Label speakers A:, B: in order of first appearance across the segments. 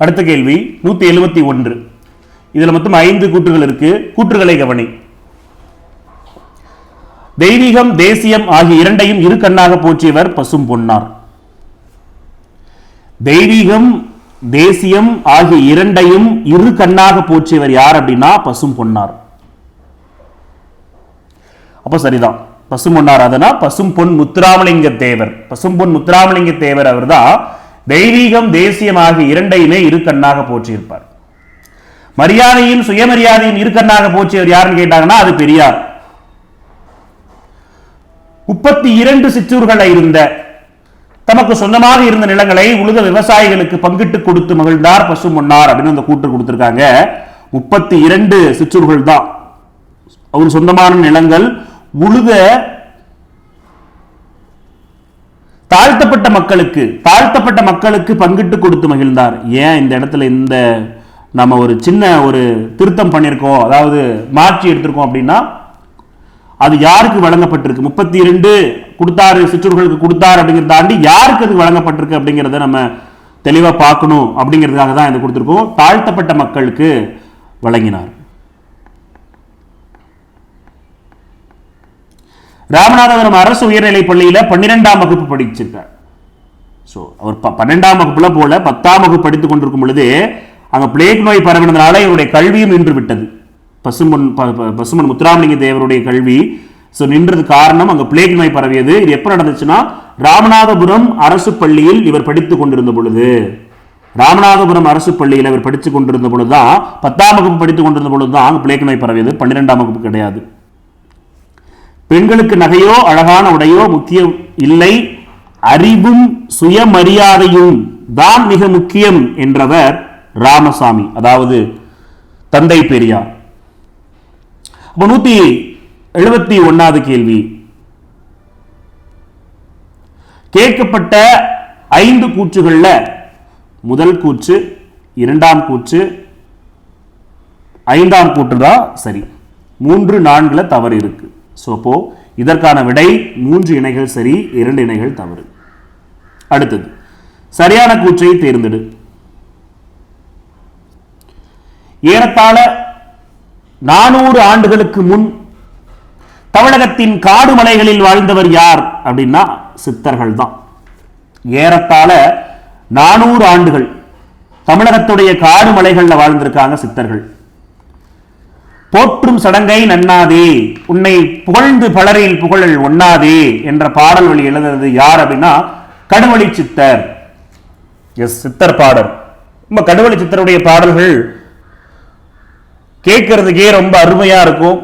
A: அடுத்த கேள்வி 171. இதுல மொத்தம் 5 கூற்றுகள் இருக்கு. கூற்றுகளை கவனி. தெய்வீகம் தேசியம் ஆகிய இரண்டையும் இரு கண்ணாக போற்றியவர் பசும் பொன்னார். தெய்வீகம் தேசியம் ஆகிய இரண்டையும் இரு கண்ணாக போற்றியவர் யார் அப்படின்னா பசும் பொன்னார். அப்ப சரிதான், பசும் பொன்னார். அதனா பசும் பொன் முத்துராமலிங்க தேவர். பசும் பொன் முத்துராமலிங்க தேவர் அவர் தான் தெய்வீகம் தேசியம் ஆகிய இரண்டையுமே இரு கண்ணாக போற்றியிருப்பார். மரியாதையும் சுயமரியாதையும் இரு கண்ணாக போற்றியவர் யாருன்னு கேட்டாங்கன்னா அது பெரியார். 32 சிற்றூர்களை இருந்த தமக்கு சொந்தமாக இருந்த நிலங்களை உழுத விவசாயிகளுக்கு பங்கிட்டு கொடுத்து மகிழ்ந்தார் பசும் பொன்னார் அப்படின்னு அந்த கூற்று கொடுத்திருக்காங்க. 32 சிற்றூர்கள் தான் அவர் சொந்தமான நிலங்கள். உழுத தாழ்த்தப்பட்ட மக்களுக்கு பங்கிட்டு கொடுத்து மகிழ்ந்தார். ஏன் இந்த இடத்துல இந்த நம்ம ஒரு சின்ன ஒரு திருத்தம் பண்ணியிருக்கோம், அதாவது மாற்றி எடுத்திருக்கோம் அப்படின்னா அது யாருக்கு வழங்கப்பட்டிருக்கு, 32 கொடுத்தாரு சிற்றூர்களுக்கு கொடுத்தாரு அப்படிங்கிறத தாண்டி யாருக்கு அது வழங்கப்பட்டிருக்கு அப்படிங்கிறத நம்ம தெளிவா பார்க்கணும் அப்படிங்கிறதுக்காக தான் இது கொடுத்திருக்கோம். தாழ்த்தப்பட்ட மக்களுக்கு வழங்கினார். ராமநாதபுரம் அரசு உயர்நிலைப் பள்ளியில 12ஆம் வகுப்பு படிச்சிருக்கார். ஸோ அவர் 12ஆம் வகுப்புல போல 10ஆம் வகுப்பு படித்துக் கொண்டிருக்கும் பொழுது அங்க பிளேக் நோய் பரவினதுனால இவருடைய கல்வியும் நின்று விட்டது. பசுமன் முத்துராமலிங்க தேவருடைய கல்வி நின்றது காரணம் அங்க பிளேக் நோய் பரவியது. இது எப்ப நடந்துச்சுன்னா ராமநாதபுரம் அரசு பள்ளியில் இவர் படித்துக் கொண்டிருந்த பொழுது, ராமநாதபுரம் அரசு பள்ளியில் இவர் படித்துக் கொண்டிருந்த பொழுதுதான் 10ஆம் வகுப்பு படித்துக் கொண்டிருந்த பொழுதுதான் அங்க பிளேக் நோய் பரவியது. 12ஆம் வகுப்பு கிடையாது. பெண்களுக்கு நகையோ அழகான உடையோ முக்கியம் இல்லை, அறிவும் சுயமரியாதையும் தான் மிக முக்கியம் என்றவர் ராமசாமி, அதாவது தந்தை பெரியார். 171வது கேள்வி. கேட்கப்பட்ட 5 கூற்றுகள்ல முதல் கூற்று, 2ஆம் கூற்று, 5ஆம் கூற்று தான் சரி. 3, 4 தவறு இருக்கு. அப்போ இதற்கான விடை 3 இணைகள் சரி, 2 இணைகள் தவறு. அடுத்தது சரியான கூற்றை தேர்ந்தெடு. ஏறத்தாழ 400 ஆண்டுகளுக்கு முன் தமிழகத்தின் காடு மலைகளில் வாழ்ந்தவர் யார் அப்படின்னா சித்தர்கள் தான். ஏறத்தாழ 400 ஆண்டுகள் தமிழகத்துடைய காடு மலைகள்ல வாழ்ந்திருக்காங்க சித்தர்கள். போற்றும் சடங்கை நன்னாதே உன்னை புகழ்ந்து பலரில் புகழல் ஒண்ணாதே என்ற பாடல் வழி எழுதுறது யார் அப்படின்னா கடுவழி சித்தர். எஸ், சித்தர் பாடல். கடுவழி சித்தருடைய பாடல்கள் கேட்கறதுக்கே ரொம்ப அருமையா இருக்கும்.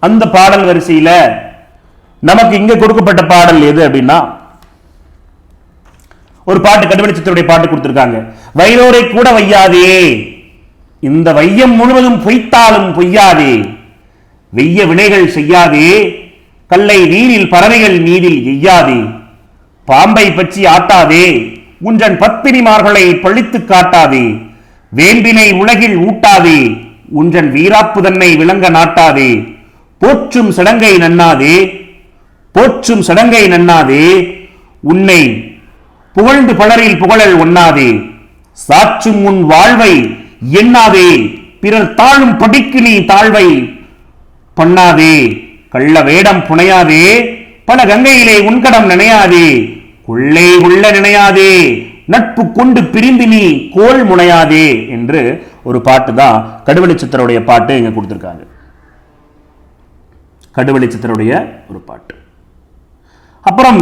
A: அந்த பாடல் வரிசையில நமக்கு இங்க கொடுக்கப்பட்ட பாடல் எது அப்படின்னா ஒரு பாட்டு, கடுவழி சித்தருடைய பாட்டு கொடுத்திருக்காங்க. வைரோரை கூட வையாதே, இந்த வையம் முழுவதும் பொய்த்தாலும் பொய்யாதே, வெய்ய வினைகள் செய்யாதே, கல்லை நீரில் பறவைகள் நீரில் எய்யாதே, பாம்பை பற்றி ஆட்டாதே, உன்றன் பத்தினிமார்களை பழித்து காட்டாதே, வேம்பினை உலகில் ஊட்டாதே, உன்றன் வீராப்பு தன்னை விளங்க நாட்டாதே, போற்றும் சடங்கை நன்னாதே, போற்றும் சடங்கை நன்னாதே, உன்னை புகழ்ந்து பலரில் புகழல் ஒண்ணாதே, சாற்றும் உன் வாழ்வை எண்ணாதே, பிறர் தாழும் படிக்கு நீ தாழ்வை பண்ணாதே, கள்ள வேடம் புனையாதே, பல கங்கையிலே உன்கடம் நினையாதே, கொள்ளை உள்ள நினையாதே, நட்பு கொண்டு பிரிந்து நீ கோல் முனையாதே என்று ஒரு பாட்டு தான் கடுவழி சித்தருடைய பாட்டு இங்க கொடுத்திருக்காங்க. கடுவழி சித்தருடைய ஒரு பாட்டு. அப்புறம்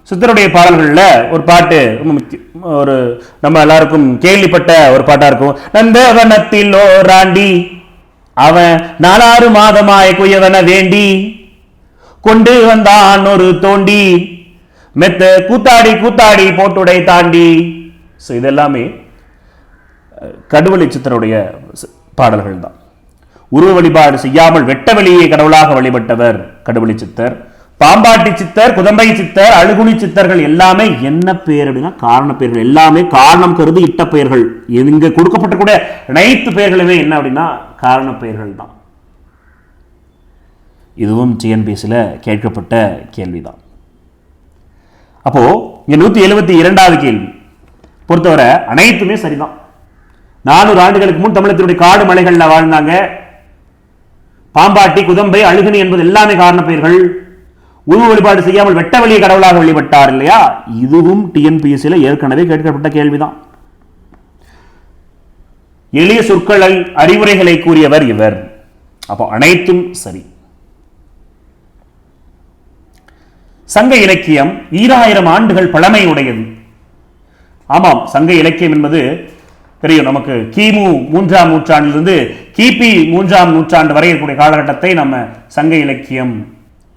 A: சித்தருடைய பாடல்கள்ல ஒரு பாட்டு ஒரு நம்ம எல்லாருக்கும் கேள்விப்பட்ட ஒரு பாட்டா இருக்கும். நந்தவனத்தில் ஓராண்டி அவன் 4 மாதமாய் குயவன வேண்டி கொண்டு வந்தான் ஒரு தோண்டி மெத்த கூத்தாடி கூத்தாடி போட்டுடை தாண்டி. இதெல்லாமே கடுவழி சித்தருடைய பாடல்கள் தான். உருவ வழிபாடு செய்யாமல் வெட்ட வெளியே கடவுளாக வழிபட்டவர் கடுவழி சித்தர். பாம்பாட்டி சித்தர், குதம்பை சித்தர், அழுகுனி சித்தர்கள் எல்லாமே என்ன பெயர் அப்படின்னா காரண பெயர்கள். எல்லாமே காரணம் கருதி இட்ட பெயர்கள். இங்க கொடுக்கப்பட்ட அனைத்து பெயர்களுமே என்ன அப்படின்னா காரண பெயர்கள் தான். இதுவும் டிஎன்பிஎஸ்சியில் கேட்கப்பட்ட கேள்விதான். அப்போ இங்க 172வது கேள்வி பொறுத்தவரை அனைத்துமே சரிதான். 400 ஆண்டுகளுக்கு முன் தமிழகத்தினுடைய காடு மலைகள்ல வாழ்ந்தாங்க. பாம்பாட்டி, குதம்பை, அழுகணி என்பது எல்லாமே காரண பெயர்கள். உருவ வழிபாடு செய்யாமல் வெட்ட வெளிய கடவுளாக வழிபட்டார் இல்லையா? இதுவும் டிஎன்பிஎஸ்சியில் ஏற்கனவே கேட்கப்பட்ட கேள்விதான். எளிய சொற்களை அறிவுரைகளை கூறியவர் இவர். அப்போ அனைத்தும் சரி. சங்க இலக்கியம் 2000 ஆண்டுகள் பழமை உடையது. ஆமாம், சங்க இலக்கியம் என்பது தெரியும் நமக்கு. கிமு 3ஆம் நூற்றாண்டிலிருந்து கிபி 3ஆம் நூற்றாண்டு வரை இருக்கக்கூடிய காலகட்டத்தை நம்ம சங்க இலக்கியம்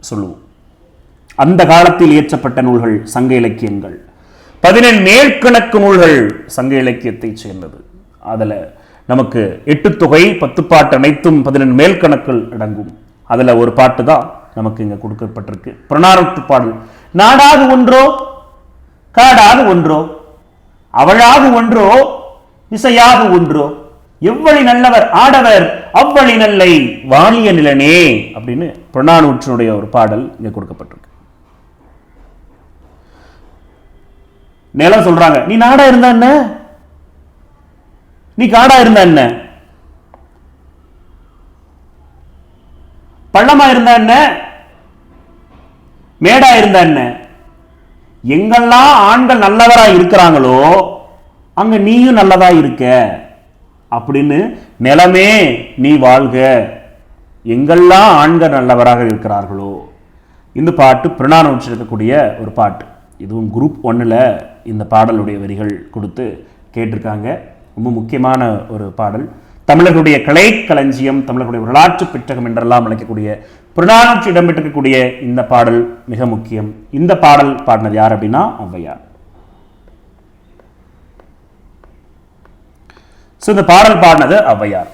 A: சொல்லுவோம். அந்த காலத்தில் இயற்றப்பட்ட நூல்கள் சங்க இலக்கியங்கள். 17 மேற்கணக்கு நூல்கள் சங்க இலக்கியத்தை சேர்ந்தது. அதுல நமக்கு 8 தொகை 10 பாட்டு அனைத்தும் 17 மேல்கணக்கில் அடங்கும். அதுல ஒரு பாட்டு தான் நமக்கு இங்க கொடுக்கப்பட்டிருக்கு. புறநானூற்று பாடல். நாடாக ஒன்றோ காடாக ஒன்றோ அவளாக ஒன்றோ இசையாக ஒன்றோ எவ்வளி நல்லவர் ஆடவர் அவ்வளி நல்லை வாணிய நிலனே அப்படின்னு புறநானூற்றினுடைய ஒரு பாடல் இங்க கொடுக்கப்பட்டிருக்கு. நிலம் சொல்றாங்க, நீ நாடா இருந்தா என்ன, நீ காடா இருந்தா என்ன, பள்ளமா இருந்தா என்ன, மேடா இருந்தா என்ன, எங்கெல்லாம் ஆண்கள் நல்லவரா இருக்கிறாங்களோ அங்க நீயும் நல்லதா இருக்க அப்படின்னு நிலமே நீ வாழ்க, எங்கெல்லாம் ஆண்கள் நல்லவராக இருக்கிறார்களோ. இந்த பாட்டு புறநானூற்றில் இருக்கக்கூடிய ஒரு பாட்டு. இதுவும் குரூப் 1ல் இந்த பாடலுடைய வரிகள் கொடுத்து கேட்டிருக்காங்க. ரொம்ப முக்கியமான ஒரு பாடல். தமிழர்களுடைய கலை களஞ்சியம், தமிழர்களுடைய வரலாற்று பெற்றகம் என்றெல்லாம் அழைக்கக்கூடிய புறநானூற்று இடம்பெற்றிருக்கக்கூடிய இந்த பாடல் மிக முக்கியம். இந்த பாடல் பாடினது யார் அப்படின்னா ஔவையார். இந்த பாடல் பாடினது ஔவையார்.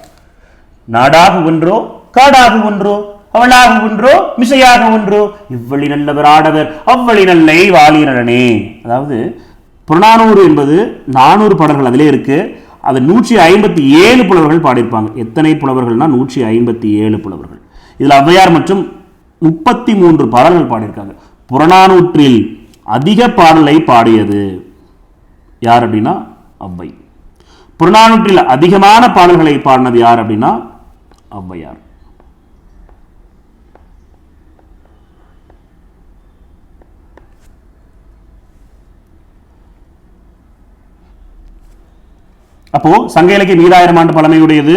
A: நாடாக ஒன்றோ காடாக ஒன்றோ அவளாக ஒன்றோ மிசையாக ஒன்றோ இவ்வளி நல்லவர் ஆடவர் அவ்வளி நல்லை வாலியனே. அதாவது புறநானூறு என்பது 400 பாடல்கள் அதிலே இருக்கு. அது 157 புலவர்கள் பாடியிருப்பாங்க. எத்தனை புலவர்கள்னா 157 புலவர்கள். இதில் ஔவையார் மற்றும் 33 பாடல்கள் பாடியிருக்காங்க. புறநானூற்றில் அதிக பாடலை பாடியது யார் அப்படின்னா ஔவை. புறநானூற்றில் அதிகமான பாடல்களை பாடினது யார் அப்படின்னா ஔவையார். அப்போ சங்க இலக்கியம் 2000 ஆண்டு பழமையுடையது.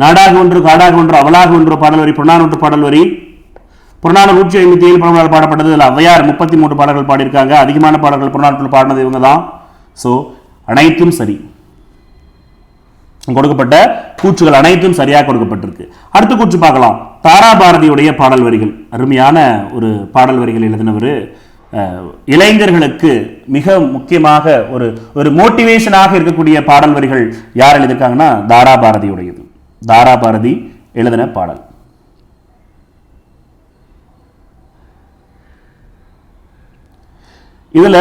A: நாடாக ஒன்று காடாக ஒன்று அவளாக ஒன்று பாடல் வரி புறநானூற்று பாடல் வரி. புறநானூறு 157 பாடல்கள் பாடப்பட்டது. அதில் ஔவையார் 33 பாடல்கள் பாடியிருக்காங்க. அதிகமான பாடல்கள் புறநானூற்றில் பாடினது இவங்க தான். ஸோ அனைத்தும் சரி. கொடுக்கப்பட்ட கூற்றுகள் அனைத்தும் சரியாக கொடுக்கப்பட்டிருக்கு. அடுத்த கூற்று பார்க்கலாம். தாராபாரதியுடைய பாடல் வரிகள். அருமையான ஒரு பாடல் வரிகள் எழுதினவர். இளைஞர்களுக்கு மிக முக்கியமாக ஒரு மோட்டிவேஷனாக இருக்கக்கூடிய பாடல் வரிகள் யார் எழுதியிருக்காங்கன்னா தாராபாரதியுடையது. தாராபாரதி எழுதின பாடல். இதுல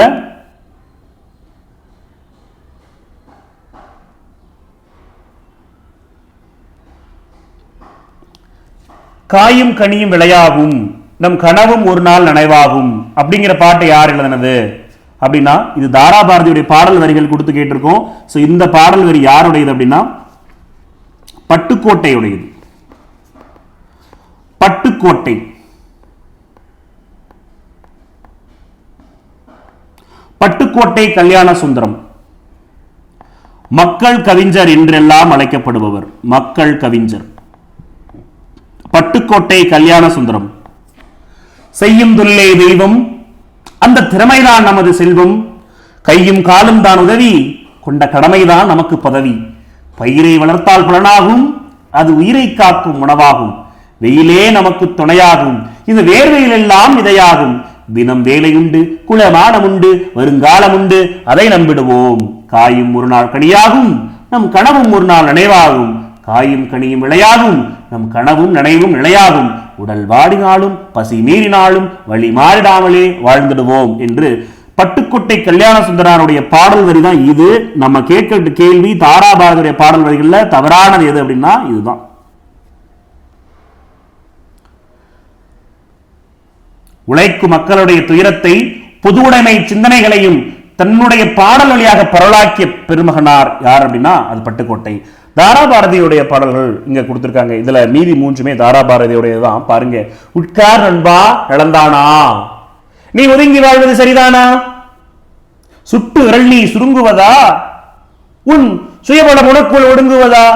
A: காயும் கனியும் விளையாகும் நம் கனவும் ஒரு நாள் நனைவாகும் அப்படிங்கிற பாட்டை யார் எழுதினது அப்படின்னா இது தாராபாரதியுடைய பாடல் வரிகள் கொடுத்து கேட்டிருக்கோம். ஸோ இந்த பாடல் வரி யாருடையது அப்படின்னா பட்டுக்கோட்டையுடையது. பட்டுக்கோட்டை. பட்டுக்கோட்டை கல்யாண சுந்தரம் மக்கள் கவிஞர் என்றெல்லாம் அழைக்கப்படுபவர். மக்கள் கவிஞர் பட்டுக்கோட்டை கல்யாண சுந்தரம். செய்யும் தொல்லே தெய்வம் அந்த திறமைதான் நமது செல்வம், கையும் காலும் தான் உதவி கொண்ட கடமைதான் நமக்கு பதவி, பயிரை வளர்த்தால் பலனாகும் அது உயிரை காக்கும் உணவாகும், வெயிலே நமக்கு துணையாகும் இந்த வேர்வையில் எல்லாம் இதையாகும், தினம் வேலையுண்டு குலமானம் உண்டு வருங்காலம் உண்டு அதை நம்பிடுவோம், காயும் ஒரு நாள் கனியாகும் நம் கனவும் ஒரு நாள் நினைவாகும், காயும் கனியும் விளையாகும் நம் கனவும் நினைவும் நிலையாகும், உடல் வாடினாலும் பசி மீறினாலும் வழி மாறிடாமலே வாழ்ந்துடுவோம் என்று பட்டுக்கோட்டை கல்யாண சுந்தரனுடைய பாடல் வரி தான் இது. நம்ம கேட்க கேள்வி தாராபாரதியுடைய பாடல் வரிகள்ல தவறானது எது அப்படின்னா இதுதான். உழைக்கும் மக்களுடைய துயரத்தை பொது உடைமை சிந்தனைகளையும் தன்னுடைய பாடல் வழியாக பரவலாக்கிய பெருமகனார் யார் அப்படின்னா அது பட்டுக்கோட்டை. தாராபாரதியுடைய பாடல்கள் இங்க கொடுத்திருக்காங்க. இதுல மீதி மூன்றுமே தாராபாரதியுடையதான். பாருங்க, உட்கார் நண்பா இழந்தானா, நீ ஒதுங்கி வாழ்வது சரிதானா, சுட்டு விரல் நீ சுருங்குவதா, உன் சுயபல உனக்குள் ஒடுங்குவதா,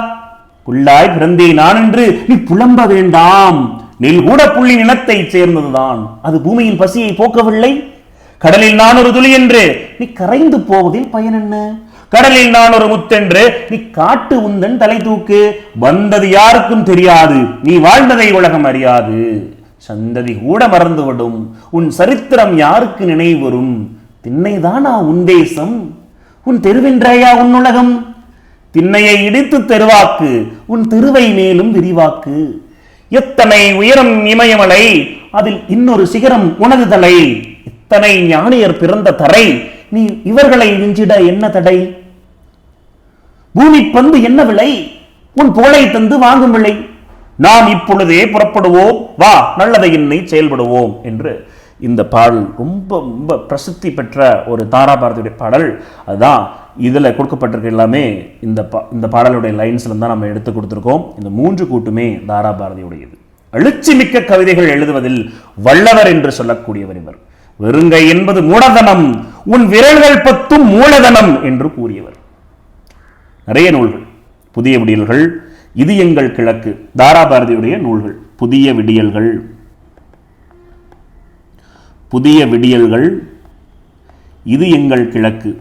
A: புல்லாய் பிறந்தே நான் என்று நீ புலம்ப வேண்டாம், நெல் கூட புள்ளி நிலத்தை சேர்ந்ததுதான், அது பூமியின் பசியை போக்கவில்லை, கடலில் நான் ஒரு துளி என்று நீ கரைந்து போவதில் பயன் என்ன, கடலில் நான் ஒரு முத்தென்று நீ காட்டு உந்தன் தலை தூக்கு, வந்தது யாருக்கும் தெரியாது, நீ வாழ்ந்ததை உலகம் அறியாது, சந்ததி கூட மறந்துவிடும், உன் சரித்திரம் யாருக்கு நினைவு வரும், திண்ணைதானா உன் தேசம், உன் தெருவென்றாயா உன் உலகம், திண்ணையை இடித்து தெருவாக்கு, உன் திருவை மேலும் விரிவாக்கு, எத்தனை உயரம் இமயமலை, அதில் இன்னொரு சிகரம் உனது தலை, இத்தனை ஞானியர் பிறந்த தரை, நீ இவர்களை விஞ்சிட என்ன தடை, பூமி பந்து என்ன விலை, உன் புகழை தந்து வாங்கும் விலை, நாம் இப்பொழுதே புறப்படுவோம், வா நல்லதை எண்ணி செயல்படுவோம் என்று இந்த பாடல் ரொம்ப ரொம்ப பிரசித்தி பெற்ற ஒரு தாராபாரதியுடைய பாடல். அதுதான் இதுல கொடுக்கப்பட்டிருக்க எல்லாமே இந்த பாடலுடைய லைன்ஸ்ல தான் நம்ம எடுத்து கொடுத்திருக்கோம். இந்த மூன்று கூட்டுமே தாராபாரதியுடையது. எழுச்சி மிக்க கவிதைகள் எழுதுவதில் வல்லவர் என்று சொல்லக்கூடியவர் இவர். வெறுங்கை என்பது மூலதனம், உன் விரல்கள் பத்தும் மூலதனம் என்று கூறியவர். நிறைய நூல்கள், புதிய விடியல்கள், இது எங்கள் கிழக்கு, தாராபாரதியுடைய நூல்கள், புதிய விடியல்கள், புதிய விடியல்கள், இது எங்கள் கிழக்கு,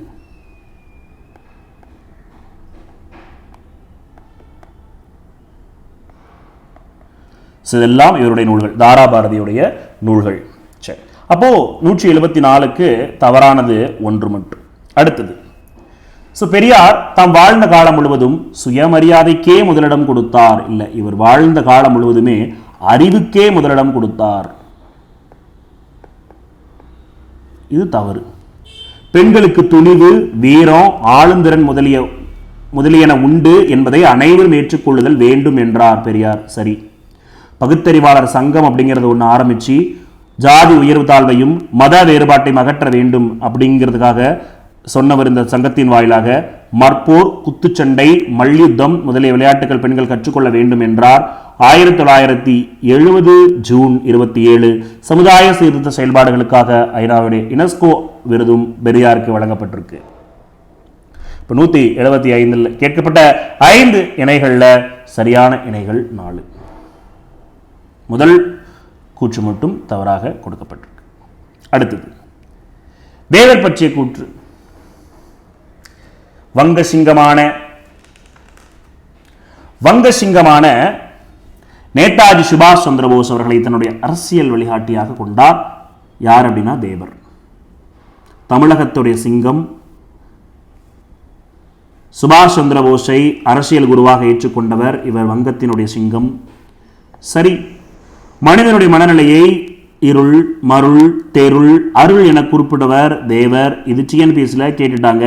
A: இதெல்லாம் இவருடைய நூல்கள், தாராபாரதியுடைய நூல்கள். சரி, அப்போ 174க்கு தவறானது ஒன்று மட்டும். அடுத்தது, பெரியார் தாம் வாழ்ந்த காலம் முழுவதும் சுயமரியாதைக்கே முதலிடம் கொடுத்தார். இல்லை, இவர் வாழ்ந்த காலம் முழுவதுமே அறிவுக்கே முதலிடம் கொடுத்தார். இது தவறு. பெண்களுக்கு துணிவு, வீரம், ஆளுந்திறன் முதலியன உண்டு என்பதை அனைவரும் ஏற்றுக்கொள்ளுதல் வேண்டும் என்றார் பெரியார். சரி. பகுத்தறிவாளர் சங்கம் அப்படிங்கிறது ஒன்று ஆரம்பிச்சு ஜாதி உயர்வு தாழ்வையும் மத வேறுபாட்டையும் அகற்ற வேண்டும் அப்படிங்கிறதுக்காக சொன்னவர். இந்த சங்கத்தின் வாயிலாக மற்போர், குத்துச்சண்டை, மல்யுத்தம் முதலிய விளையாட்டுகள் பெண்கள் கற்றுக்கொள்ள வேண்டும் என்றார். 1970 ஜூன் 27 சமுதாய சீர்திருத்த செயல்பாடுகளுக்காக ஐநாவுடைய யுனெஸ்கோ விருதும் பெரியாருக்கு வழங்கப்பட்டிருக்கு. இப்போ 175 கேட்கப்பட்ட 5 இணைகள்ல சரியான இணைகள் 4. முதல் கூற்று மட்டும் தவறாக கொடுக்கப்பட்டிருக்கு. அடுத்தது, தேவர் பற்றிய கூற்று. வங்கசிங்கமான நேதாஜி சுபாஷ் சந்திரபோஸ் அவர்களை தன்னுடைய அரசியல் வழிகாட்டியாக கொண்டார். யார் அப்படின்னா தேவர். தமிழகத்துடைய சிங்கம் சுபாஷ் சந்திரபோஸை அரசியல் குருவாக ஏற்றுக்கொண்டவர் இவர். வங்கத்தினுடைய சிங்கம். சரி, மனிதனுடைய மனநிலையை இருள், மருள், தெருள், அருள் என குறிப்பிட்டவர் தேவர். இது டிஎன்பிஎஸ்ல கேட்டுட்டாங்க.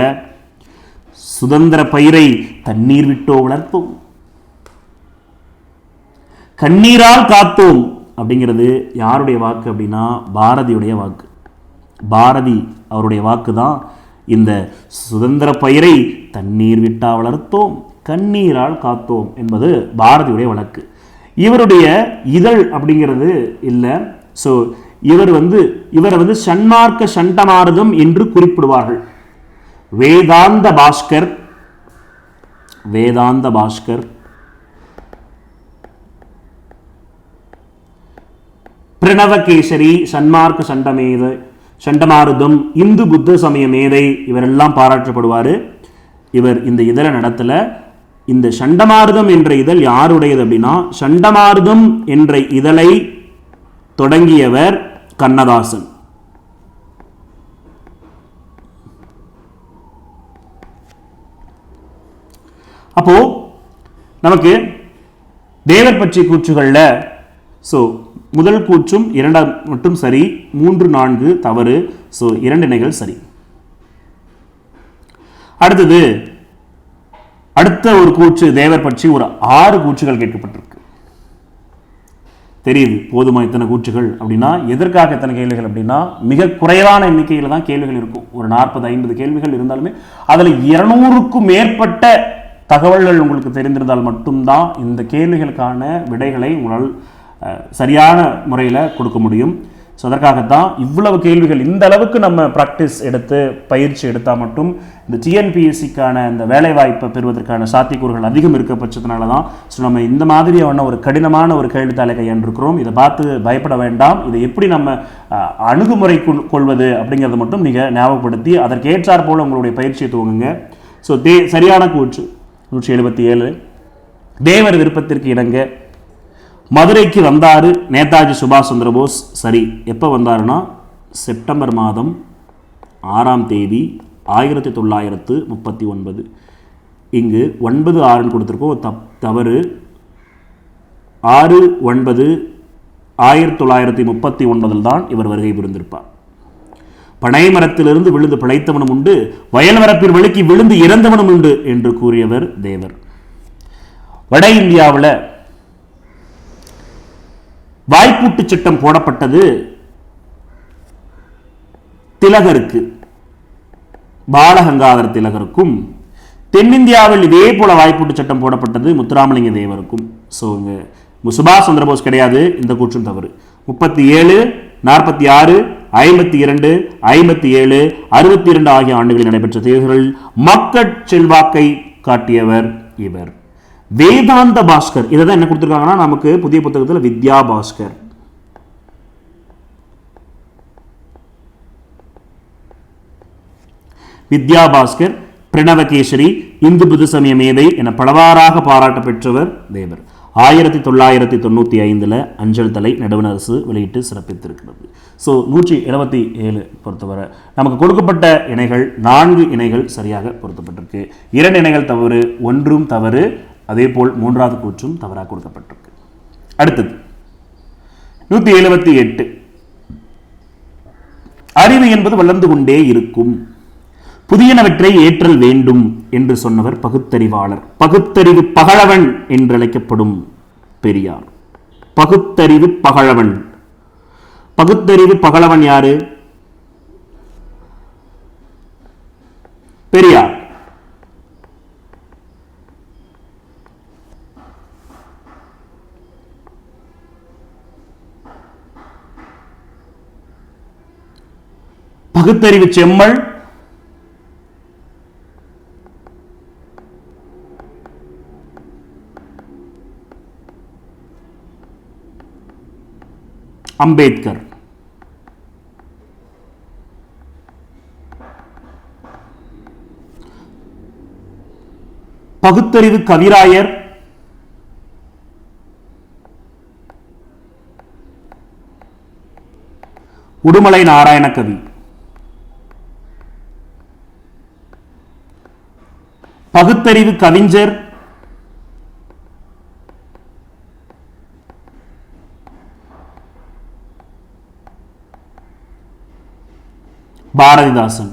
A: சுதந்திர பயிரை தண்ணீர் விட்டோ வளர்த்தோம், கண்ணீரால் காத்தோம் அப்படிங்கிறது யாருடைய வாக்கு அப்படின்னா பாரதியுடைய வாக்கு. பாரதி அவருடைய வாக்கு தான் இந்த சுதந்திர பயிரை தண்ணீர் விட்டா வளர்த்தோம், கண்ணீரால் காத்தோம் என்பது பாரதியுடைய வழக்கு. இவருடைய இதழ் அப்படிங்கிறது இல்லை. ஸோ இவரை வந்து சன்மார்க்க சண்டமாரதம் என்று குறிப்பிடுவார்கள். வேதாந்த பாஸ்கர், பிரணவகேசரி, சன்மார்க்க சண்டமாருதம், இந்து புத்த சமய மேதை, இவரெல்லாம் பாராட்டப்படுவார். இவர் இந்த இதழை நடத்தல. இந்த சண்டமாருதம் என்ற இதழ் யாருடையது அப்படின்னா, சண்டமாருதம் என்ற இதழை தொடங்கியவர் கண்ணதாசன். அப்போ நமக்கு தேவர் பற்றிய கூற்றுகள்ல முதல் கூற்றும் 2 மட்டும் சரி, 3, 4 தவறு. 2 இணைகள் சரி. அடுத்தது, அடுத்த ஒரு கூற்று தேவர் பற்றி ஒரு 6 கூற்றுகள் கேட்கப்பட்டிருக்கு. தெரியுது. போதுமா இத்தனை கூற்றுகள் அப்படின்னா, எதற்காக இத்தனை கேள்விகள் அப்படின்னா, மிக குறைவான எண்ணிக்கையில் தான் கேள்விகள் இருக்கும். ஒரு 40-50 கேள்விகள் இருந்தாலுமே அதில் 200க்கும் மேற்பட்ட தகவல்கள் உங்களுக்கு தெரிந்திருந்தால் மட்டும்தான் இந்த கேள்விகளுக்கான விடைகளை உங்களால் சரியான முறையில் கொடுக்க முடியும். ஸோ அதற்காகத்தான் இவ்வளவு கேள்விகள், இந்த அளவுக்கு நம்ம ப்ராக்டிஸ் எடுத்து பயிற்சி எடுத்தால் மட்டும் இந்த டிஎன்பிஎஸ்சிக்கான இந்த வேலைவாய்ப்பை பெறுவதற்கான சாத்தியக்கூறுகள் அதிகம் இருக்க பட்சத்தினால தான் ஸோ நம்ம இந்த மாதிரியான ஒரு கடினமான ஒரு கேள்வித்தாளை கையாண்டிருக்கிறோம். இதை பார்த்து பயப்பட வேண்டாம். இதை எப்படி நம்ம அணுகுமுறை கொள்வது அப்படிங்கிறத மட்டும் நீங்கள் ஞாபகப்படுத்தி அதற்கேற்றார் போல் உங்களுடைய பயிற்சியை துவங்குங்க. ஸோ சரியான கூற்று 177. தேவர் விருப்பத்திற்கு இணங்க மதுரைக்கு வந்தாரு நேதாஜி சுபாஷ் சந்திரபோஸ். சரி, எப்போ வந்தாருன்னா செப்டம்பர் மாதம் 6ஆம் தேதி 1939. இங்கு 9-6 கொடுத்துருக்கோம், தவறு. 6-9-1939 தான் இவர் வருகை புரிந்திருப்பார். பனை மரத்திலிருந்து விழுந்து பிழைத்தவனும் உண்டு, வயல் வரப்பில் விழுக்கி விழுந்து இறந்தவனும் உண்டு என்று கூறியவர் தேவர். வட இந்தியாவில் வாய்ப்பூட்டு சட்டம் போடப்பட்டது திலகருக்கு, பாலகங்காதர திலகருக்கும். தென்னிந்தியாவில் இதே போல வாய்ப்பூட்டு சட்டம் போடப்பட்டது முத்துராமலிங்க தேவருக்கும். ஸோ இங்கே சுபாஷ் சந்திரபோஸ் கிடையாது, இந்த கூற்றும் தவறு. 37, 46, 52, 57, 62 ஆகிய ஆண்டுகளில் நடைபெற்ற தேர்தல்களில் மக்கள் செல்வாக்கை காட்டியவர் இவர். வேதாந்த பாஸ்கர், இதை தான் என்ன கொடுத்துருக்காங்கன்னா நமக்கு புதிய புத்தகத்தில் வித்யா பாஸ்கர். வித்யா பாஸ்கர், பிரணவகேசரி, இந்து புது சமய மேதை என பலவாறாக பாராட்ட பெற்றவர் தேவர். 1995 அஞ்சல் தலை நடுவண் அரசு வெளியிட்டு சிறப்பித்திருக்கிறது. ஸோ 177 பொறுத்தவரை நமக்கு கொடுக்கப்பட்ட இணைகள் 4 இணைகள் சரியாக பொருத்தப்பட்டிருக்கு. 2 இணைகள் தவறு, 1 தவறு. அதே போல் 3வது கூற்றும் தவறாக கொடுக்கப்பட்டிருக்கு. அடுத்தது 178. அறிவு என்பது வளர்ந்து கொண்டே இருக்கும், புதியனவற்றை ஏற்றல் வேண்டும் என்று சொன்னவர் பகுத்தறிவாளர். பகுத்தறிவு பகழவன் என்று அழைக்கப்படும் பெரியார். பகுத்தறிவு பகழவன். பகுத்தறிவு பகழவன் யாரு? பெரியார். பகுத்தறிவு செம்மல் அம்பேத்கர். பகுத்தறிவு கவிராயர் உடுமலை நாராயண கவி. பகுத்தறிவு கவிஞர் பாரதிதாசன்.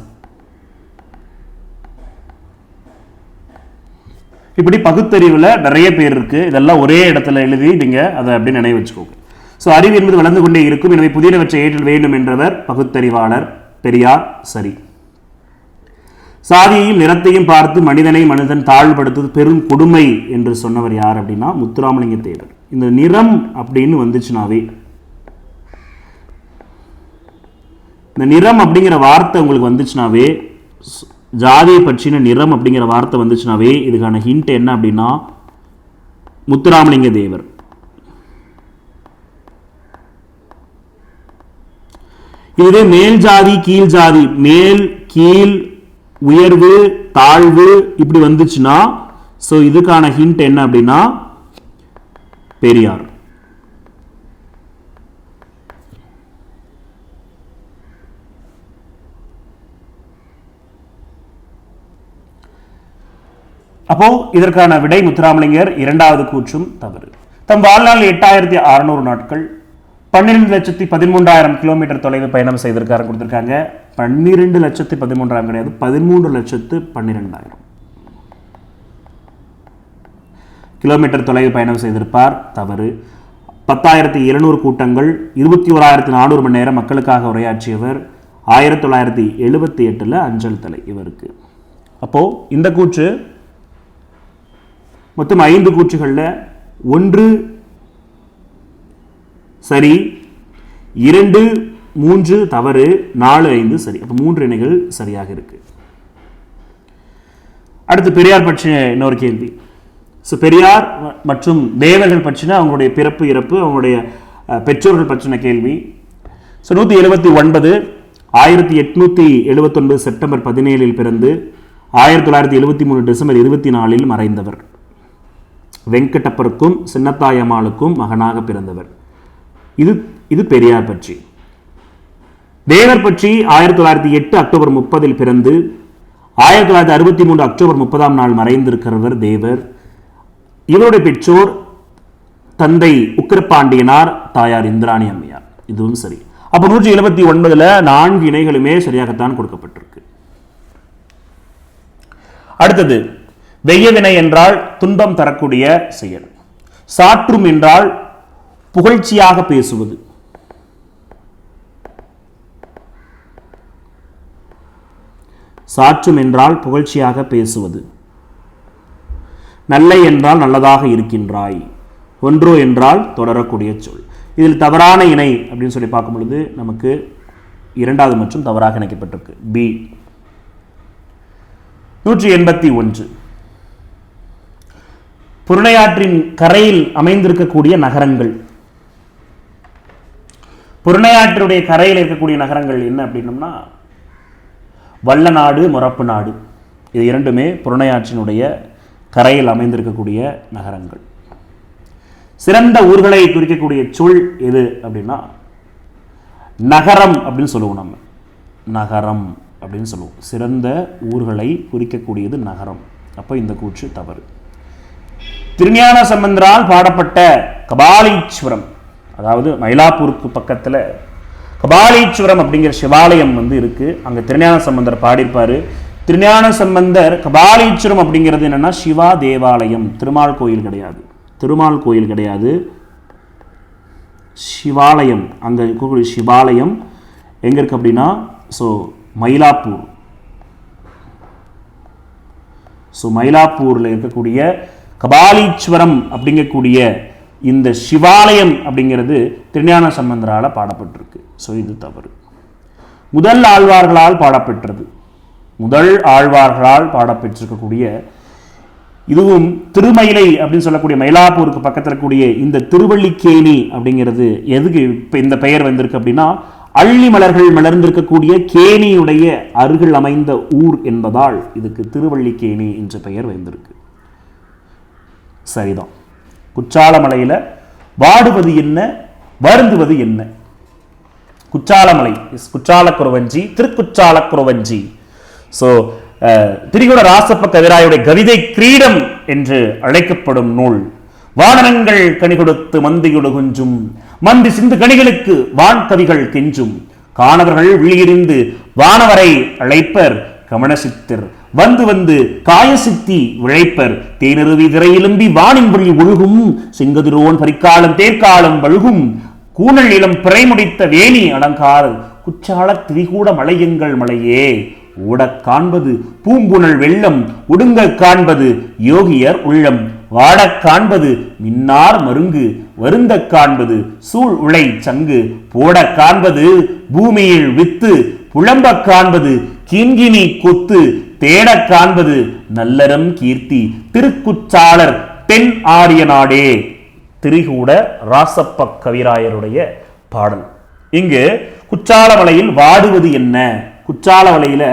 A: இப்படி பகுத்தறிவுல நிறைய பேர் இருக்கு. இதெல்லாம் ஒரே இடத்துல எழுதி நீங்க அதை அப்படி நினைவு வச்சுக்கோங்க. ஸோ அறிவு என்பது வளர்ந்து கொண்டே இருக்கும், எனவே புதியனவற்றை ஏற்றல் வேண்டும் என்றவர் பகுத்தறிவாளர் பெரியார். சரி. சாதியையும் நிறத்தையும் பார்த்து மனிதன் தாழ்வுபடுத்துவது பெரும் கொடுமை என்று சொன்னவர் யார் அப்படின்னா முத்துராமலிங்க தேவர். இந்த நிறம் அப்படின்னு வந்துச்சுனாவே, இந்த நிறம் அப்படிங்கிற வார்த்தை உங்களுக்கு வந்துச்சுனாவே, ஜாதியை பற்றின நிறம் அப்படிங்கிற வார்த்தை வந்துச்சுனாவே இதுக்கான ஹிண்ட் என்ன அப்படின்னா முத்துராமலிங்க தேவர். இதுவே மேல் ஜாதி கீழ் ஜாதி, மேல் கீழ் உயர்வு தாழ்வு இப்படி வந்துச்சுன்னா ஸோ இதுக்கான ஹிண்ட் என்ன அப்படின்னா பெரியார். அப்போ இதற்கான விடை முத்துராமலிங்கர். 2வது கூற்றும் தவறு. தம் வாழ்நாள் 8600 நாட்கள் 12,13,000 கிலோமீட்டர் தொலைவு பயணம் செய்திருக்காரு கொடுத்திருக்காங்க. 12,13,000 கிடையாது, 13,12,000 கிலோமீட்டர் தொலைவு பயணம் செய்திருப்பார். தவறு. 10,700 கூட்டங்கள், 21,400 மணி நேரம் மக்களுக்காக உரையாற்றியவர். 1978 அஞ்சல் தலை இவருக்கு. அப்போ இந்த கூற்று மொத்தம் 5 கூற்றுகள்ல 1 சரி, 2, 3 தவறு, 4, 5 சரி. அப்ப 3 இணைகள் சரியாக இருக்கு. அடுத்து பெரியார் பற்றிய இன்னொரு கேள்வி. பெரியார் மற்றும் தேவர்கள் பற்றின அவங்களுடைய பிறப்பு இறப்பு, அவங்களுடைய பெற்றோர்கள் பற்றின கேள்வி. 179 1879 செப்டம்பர் 17 பிறந்து 1973 டிசம்பர் 24 மறைந்தவர். வெங்கடப்பருக்கும் சின்னத்தாயம்மாளுக்கும் மகனாக பிறந்தவர். இது பெரியார் பற்றி. தேவர் பற்றி 1908 அக்டோபர் 30 பிறந்து 1963 அக்டோபர் 30 மறைந்திருக்கிறவர் தேவர். இவருடைய பெற்றோர் தந்தை உக்கிரபாண்டியனார், தாயார் இந்திராணி அம்மையார். இதுவும் சரி. அப்ப 179 4 இணைகளுமே சரியாகத்தான் கொடுக்கப்பட்டிருக்கு. அடுத்தது வெய்யவினை என்றால் துன்பம் தரக்கூடிய செயல். சாற்றும் என்றால் புகழ்ச்சியாக பேசுவது. சாற்றும் என்றால் புகழ்ச்சியாக பேசுவது. நல்ல என்றால் நல்லதாக இருக்கின்றாய். ஒன்றோ என்றால் தொடரக்கூடிய சொல். இதில் தவறான இணை அப்படின்னு சொல்லி பார்க்கும் பொழுது நமக்கு 2வது மற்றும் தவறாக இணைக்கப்பட்டிருக்கு. பி. 181 பொருணையாற்றின் கரையில் அமைந்திருக்கக்கூடிய நகரங்கள். பொருணையாற்றுடைய கரையில் இருக்கக்கூடிய நகரங்கள் என்ன அப்படின்னம்னா வல்லநாடு, முரப்பு நாடு. இது இரண்டுமே பொருணையாற்றினுடைய கரையில் அமைந்திருக்கக்கூடிய நகரங்கள். சிறந்த ஊர்களை குறிக்கக்கூடிய சொல் எது அப்படின்னா நகரம் அப்படின்னு சொல்லுவோம். நம்ம நகரம் அப்படின்னு சொல்லுவோம். சிறந்த ஊர்களை குறிக்கக்கூடியது நகரம். அப்போ இந்த கூற்று தவறு. திருஞான சம்பந்தரால் பாடப்பட்ட கபாலீஸ்வரம், அதாவது மயிலாப்பூருக்கு பக்கத்துல கபாலீஸ்வரம் அப்படிங்கிற சிவாலயம் இருக்கு. அங்க திருஞான சம்பந்தர் பாடியிருப்பாரு. திருஞான சம்பந்தர் கபாலீஸ்வரம் அப்படிங்கிறது என்னன்னா சிவா தேவாலயம், திருமால் கோயில் கிடையாது. திருமால் கோயில் கிடையாது, சிவாலயம். அங்க இருக்கக்கூடிய சிவாலயம் எங்க இருக்கு அப்படின்னா மயிலாப்பூர். மயிலாப்பூர்ல இருக்கக்கூடிய கபாலீஸ்வரம் அப்படிங்கக்கூடிய இந்த சிவாலயம் அப்படிங்கிறது திருஞான சம்பந்தரால பாடப்பட்டிருக்கு. இது தவறு. முதல் ஆழ்வார்களால் பாடப்பெற்றது. முதல் ஆழ்வார்களால் பாடப்பெற்றிருக்கக்கூடிய இதுவும் திருமயிலை அப்படின்னு சொல்லக்கூடிய மயிலாப்பூருக்கு பக்கத்தில் இருக்கக்கூடிய இந்த திருவள்ளிக்கேணி அப்படிங்கிறது எதுக்கு இப்ப இந்த பெயர் வந்திருக்கு அப்படின்னா அள்ளி மலர்கள் மலர்ந்திருக்கக்கூடிய கேணியுடைய அருகில் அமைந்த ஊர் என்பதால் இதுக்கு திருவள்ளிக்கேணி என்ற பெயர் வந்திருக்கு. சரிதான். குற்றாலமலையில வாடுவது என்ன, வருந்துவது என்ன? குற்றாலமலை குற்றாலக்குறவஞ்சி, திருக்குற்றாலக்குறவஞ்சி. திரிகுட ராசப்ப கவிராயுடைய கவிதை கிரீடம் என்று அழைக்கப்படும் நூல். வானரங்கள் கனி கொடுத்து மந்தியுடு குஞ்சும், மந்தி சிந்து கனிகளுக்கு வான் கவிகள் கெஞ்சும். காணவர்கள் விழியிருந்து வானவரை அழைப்பர் கமனசித்தர், வந்து வந்து காயசித்தி விழைப்பர். தேனருவி திரையிலும்பி வானின் வழி ஒழுகும், செங்கதிரோன் பரிக்காலம் தேர்காலம் வழுகும். கூணல் இளம் பிறை முடித்த வேணி அடங்கார், குற்றால திரிகூட மலையங்கள் மலையே. ஓடக் காண்பது பூங்குணல் வெள்ளம், ஒடுங்க காண்பது யோகியர் உள்ளம். வாடக் காண்பது மின்னார் மருங்கு, வருந்த காண்பது சூழ் உளை சங்கு. போடக் காண்பது பூமியில் வித்து, புலம்ப காண்பது கிண்கினி கொத்து. தேடக் காண்பது நல்லறம் கீர்த்தி, திருக்குற்றாலர் தென் ஆரிய நாடே. திரிகூட ராசப்ப கவிராயருடைய பாடல். இங்கு குற்றாலமலையில் வாடுவது என்ன, குற்றாலமலையில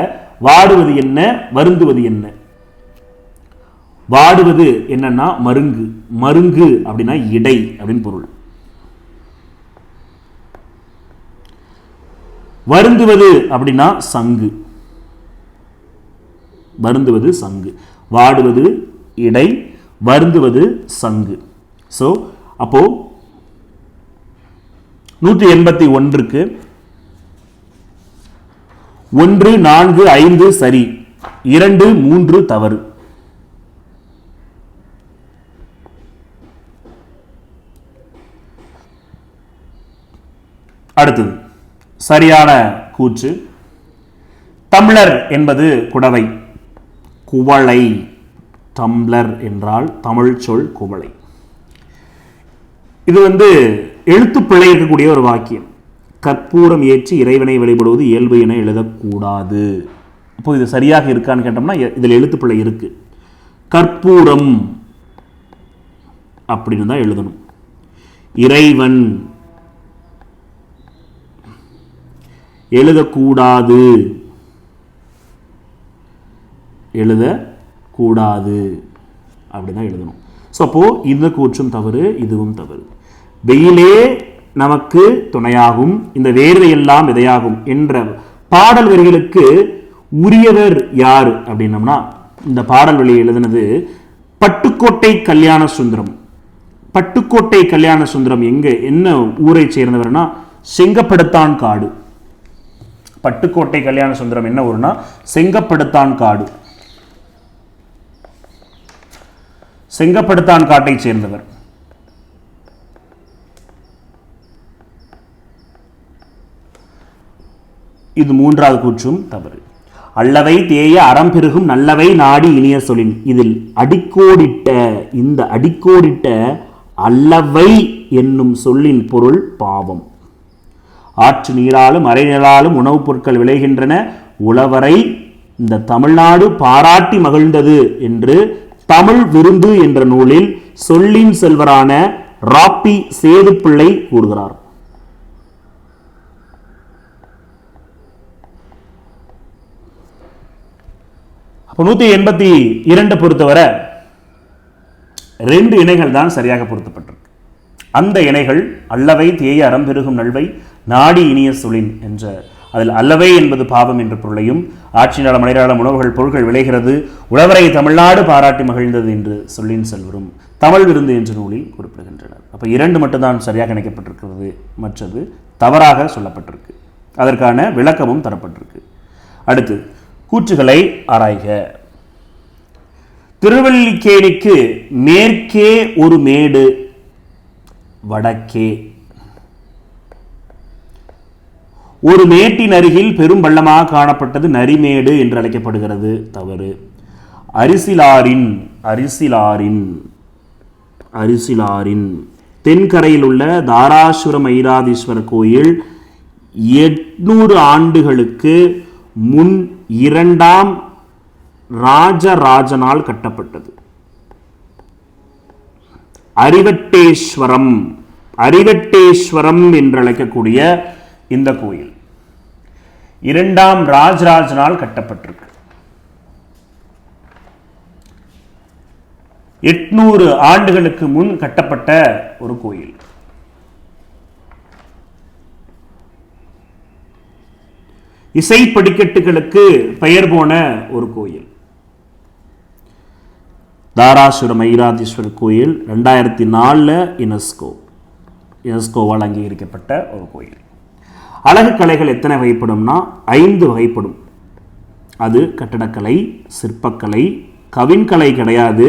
A: வாடுவது என்ன, வருந்துவது என்ன? வாடுவது என்னன்னா மருங்கு. மருங்கு அப்படின்னா இடை அப்படின்னு பொருள். வருந்துவது அப்படின்னா சங்கு. வருந்துவது சங்கு. வாடுவது இடை, வருந்துவது சங்கு. அப்போ 181க்கு 1, 4, 5 சரி, 2, 3 தவறு. அடுத்தது சரியான கூற்று. டம்ளர் என்பது குடவை, குவளை. டம்ளர் என்றால் தமிழ் சொல் குவளை. இது எழுத்துப்பிழை இருக்கக்கூடிய ஒரு வாக்கியம். கற்பூரம் ஏற்றி இறைவனை வழிபடுவது இயல்பு என எழுதக்கூடாது. அப்போ இது சரியாக இருக்கான்னு கேட்டோம்னா இதில் எழுத்துப்பிழை இருக்கு. கற்பூரம் அப்படின்னு தான் எழுதணும். இறைவன் எழுதக்கூடாது, எழுதக்கூடாது அப்படிதான் எழுதணும். ஸோ அப்போ இந்த கூற்றும் தவறு, இதுவும் தவறு. வெயிலே நமக்கு துணையாகும், இந்த வேர்வையெல்லாம் விதையாகும் என்ற பாடல் வரிகளுக்கு உரியவர் யார் அப்படின்னம்னா, இந்த பாடல் வரியை எழுதினது பட்டுக்கோட்டை கல்யாண சுந்தரம். பட்டுக்கோட்டை கல்யாண சுந்தரம் என்ன ஊரை சேர்ந்தவர்னா செங்கப்படுத்தான் காடு. பட்டுக்கோட்டை கல்யாண சுந்தரம் என்ன ஊர்னா செங்கப்படுத்தான் காடு, செங்கப்படுத்தான் காட்டை சேர்ந்தவர். இது மூன்றாவது கூற்றும் தவறு. அல்லவை தேய அறம் பெருகும் நல்லவை நாடி இனிய சொலின். இதில் அடிக்கோடிட்ட, இந்த அடிக்கோடிட்ட அல்லவை என்னும் சொல்லின் பொருள் பாவம். ஆற்று நீராலும் மறை நிழலாலும் உணவுப் பொருட்கள் விளைகின்றன, உழவரை இந்த தமிழ்நாடு பாராட்டி மகிழ்ந்தது என்று தமிழ் விருந்து என்ற நூலில் சொல்லின் செல்வரான ராப்பி சேதுப்பிள்ளை கூறுகிறார். அப்போ 182 பொறுத்தவரை 2 இணைகள் தான் சரியாக பொருத்தப்பட்டிருக்கு. அந்த இணைகள் அல்லவை தேய அறம் பெருகும் நல்வை நாடி இனிய சொலின் என்ற, அதில் அல்லவை என்பது பாவம் என்ற பொருளையும், ஆட்சி நல மலையாள உணவுகள் பொருட்கள் விளைகிறது, உழவரை தமிழ்நாடு பாராட்டி மகிழ்ந்தது என்று சொல்லின் செல்வரும் தமிழ் விருந்து என்ற நூலில் குறிப்பிடுகின்றனர். அப்போ 2 மட்டும்தான் சரியாக இணைக்கப்பட்டிருக்கிறது, மற்றது தவறாக சொல்லப்பட்டிருக்கு. அதற்கான விளக்கமும் தரப்பட்டிருக்கு. அடுத்து கூற்றுகளை ஆராய்க. திருவல்லிக்கேணிக்கு மேற்கே ஒரு மேடு, வடக்கே ஒரு மேட்டின் அருகில் பெரும் பள்ளமாக காணப்பட்டது நரிமேடு என்று அழைக்கப்படுகிறது, தவறு. அரிசிலாரின், அரிசிலாரின், அரிசிலாரின் தென்கரையில் உள்ள தாராசுரம் ஐராதீஸ்வரர் கோயில் 800 ஆண்டுகளுக்கு முன் 2ஆம் ராஜராஜனால் கட்டப்பட்டது. அறிவட்டேஸ்வரம், அறிவட்டேஸ்வரம் என்று அழைக்கக்கூடிய இந்த கோயில் 2ஆம் ராஜராஜனால் கட்டப்பட்டிருக்கு. 800 ஆண்டுகளுக்கு முன் கட்டப்பட்ட ஒரு கோயில். இசை படிக்கட்டுகளுக்கு பெயர் போன ஒரு கோயில். தாராசுரம் ஐராதீஸ்வரர் கோயில் 2004 யுனெஸ்கோவால் அங்கீகரிக்கப்பட்ட ஒரு கோயில். அழகு கலைகள் எத்தனை வகைப்படும்னா 5 வகைப்படும். அது கட்டடக்கலை, சிற்பக்கலை, கவின்கலை கிடையாது,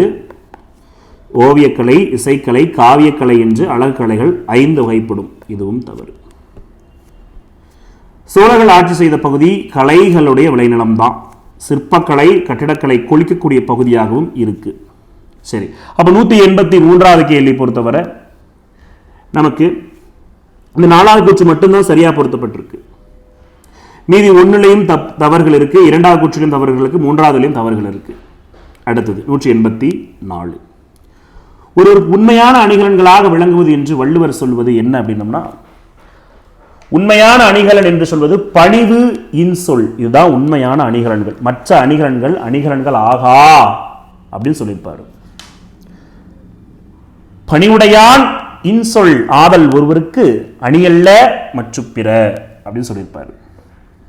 A: ஓவியக்கலை, இசைக்கலை, காவியக்கலை என்று அழகு கலைகள் 5 வகைப்படும். இதுவும் தவறு. சோழர்கள் ஆட்சி செய்த பகுதி கலைகளுடைய விளைநிலம்தான். சிற்பக்கலை, கட்டிடக்கலை கொளிக்கக்கூடிய பகுதியாகவும் இருக்கு. சரி, அப்போ 183வது கேள்வி பொறுத்தவரை நமக்கு இந்த 4வது கூற்று மட்டும்தான் சரியா பொருத்தப்பட்டிருக்கு. மீதி 1லையும் தவறுகள் இருக்கு, 2வது கூற்றிலும் தவறுகள் இருக்கு, 3வதுலையும் தவறுகள் இருக்கு. அடுத்தது 184. ஒரு உண்மையான அணிகலன்களாக விளங்குவது என்று வள்ளுவர் சொல்வது என்ன அப்படின்னம்னா, உண்மையான அணிகலன் என்று சொல்வது பணிவு இன்சொல். இதுதான் உண்மையான அணிகலன்கள். மற்ற அணிகலன்கள் அணிகலன்கள் ஆகா அப்படின்னு சொல்லியிருப்பாரு. பணிவுடையான் இன்சொல் ஆதல் ஒருவருக்கு அணியல்ல மற்றும் பிற அப்படின்னு சொல்லியிருப்பாரு.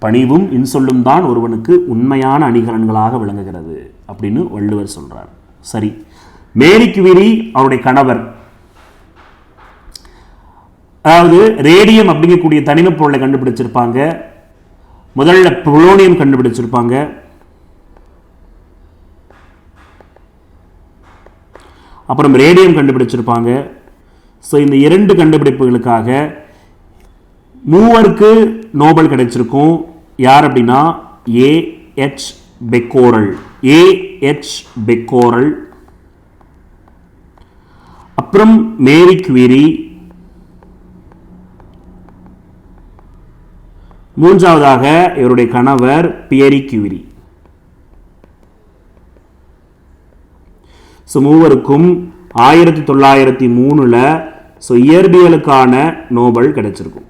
A: பணிவும் இன்சொல்லும் தான் ஒருவனுக்கு உண்மையான அணிகலன்களாக விளங்குகிறது அப்படின்னு வள்ளுவர் சொல்றார். சரி, மேரிக்குவிரி அவருடைய கணவர், அதாவது ரேடியம் அப்படிங்கக்கூடிய தனிமப் பொருளை கண்டுபிடிச்சிருப்பாங்க. முதல்ல புளோனியம் கண்டுபிடிச்சிருப்பாங்க. அப்புறம் ரேடியம் கண்டுபிடிச்சிருப்பாங்க. ஸோ இந்த 2 கண்டுபிடிப்புகளுக்காக மூவருக்கு நோபல் கிடைச்சிருக்கும். யார் அப்படின்னா ஏ.எச். பெக்கோரல். ஏ.எச். பெக்கோரல், அப்புறம் மேரி குவீரி, மூன்றாவதாக இவருடைய கணவர் பியரி கியூரி. மூவருக்கும் 1903 இயற்பியலுக்கான நோபல் கிடைச்சிருக்கும்.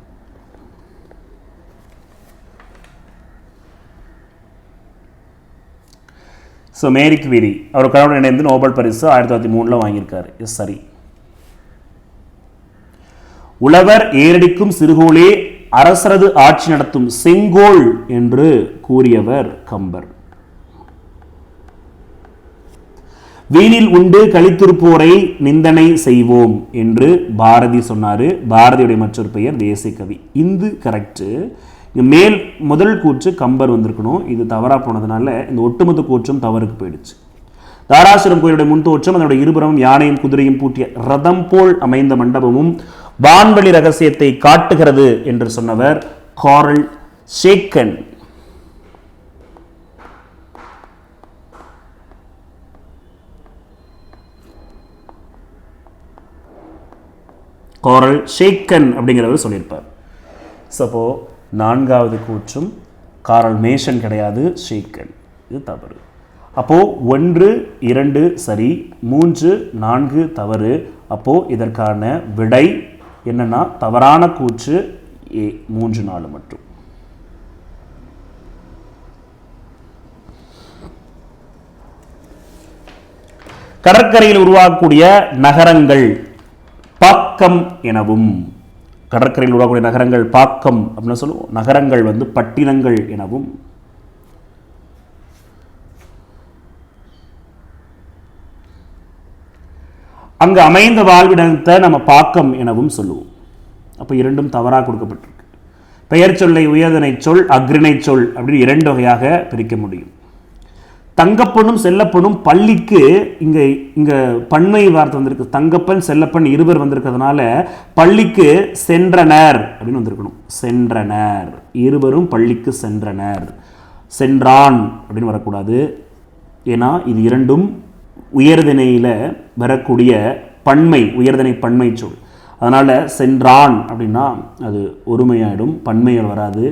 A: மேரி குவீரி அவர் கணவன் இணைந்து நோபல் பரிசு 1903 வாங்கியிருக்காரு. சரி. உழவர் ஏரடிக்கும் சிறுகோளே அரசரது ஆட்சி நடத்தும் செங்கோல் என்று கூறியவர் கம்பர். வீணில் உண்டு கலித்திருப்போரை நிந்தனை செய்வோம் என்று பாரதி சொன்னாரு. பாரதியுடைய மற்றொரு பெயர் தேசிய கவி. இந்து கரெக்ட். மேல் முதல் கூற்று கம்பர் வந்திருக்கணும். இது தவறா போனதுனால இந்த ஒட்டுமொத்த கூற்றும் தவறுக்கு போயிடுச்சு. தாராசுரம் கோயிலுடைய முன் தோற்றம் அதனுடைய இருபுறமும் யானையும் குதிரையும் பூட்டிய ரதம் போல் அமைந்த மண்டபமும் வான்வெளி ரகசியத்தை காட்டுகிறது என்று சொன்னவர் காரல் ஷேக்கன். காரல் ஷேக்கன் அப்படிங்கிறவர் சொல்லியிருப்பார். அப்போ நான்காவது கூற்றும் காரல் மேஷன் கிடையாது, ஷேக்கன். இது தவறு. அப்போ 1, 2 சரி, 3, 4 தவறு. அப்போ இதற்கான விடை என்னன்னா தவறான கூற்று ஏ, 3, 4 மட்டும். கடற்கரையில் உருவாக்கக்கூடிய நகரங்கள் பாக்கம் எனவும், கடற்கரையில் உருவாக்கக்கூடிய நகரங்கள் பாக்கம் அப்படின்னு சொல்லுவோம். நகரங்கள் பட்டினங்கள் எனவும், அங்கு அமைந்த வாழ்விடத்தை நம்ம பாக்கம் எனவும் சொல்லுவோம். அப்போ இரண்டும் தவறாக கொடுக்கப்பட்டிருக்கு. பெயர் சொல்லை உயர்தனை சொல், அக்ரிணை சொல் அப்படின்னு 2 வகையாக பிரிக்க முடியும். தங்கப்பனும் செல்லப்பனும் பள்ளிக்கு இங்க பன்மை வார்த்தை வந்திருக்கு. தங்கப்பன் செல்லப்பன் இருவர் வந்திருக்கிறதுனால பள்ளிக்கு சென்றனர் அப்படின்னு வந்திருக்கணும். சென்றனர், இருவரும் பள்ளிக்கு சென்றனர். சென்றான் அப்படின்னு வரக்கூடாது. ஏன்னா இது இரண்டும் உயர்திணையில வரக்கூடிய பன்மை, உயர்திணை பன்மை சொல். அதனால சென்றான் அப்படின்னா அது ஒருமையாயிடும், பன்மையில் வராது.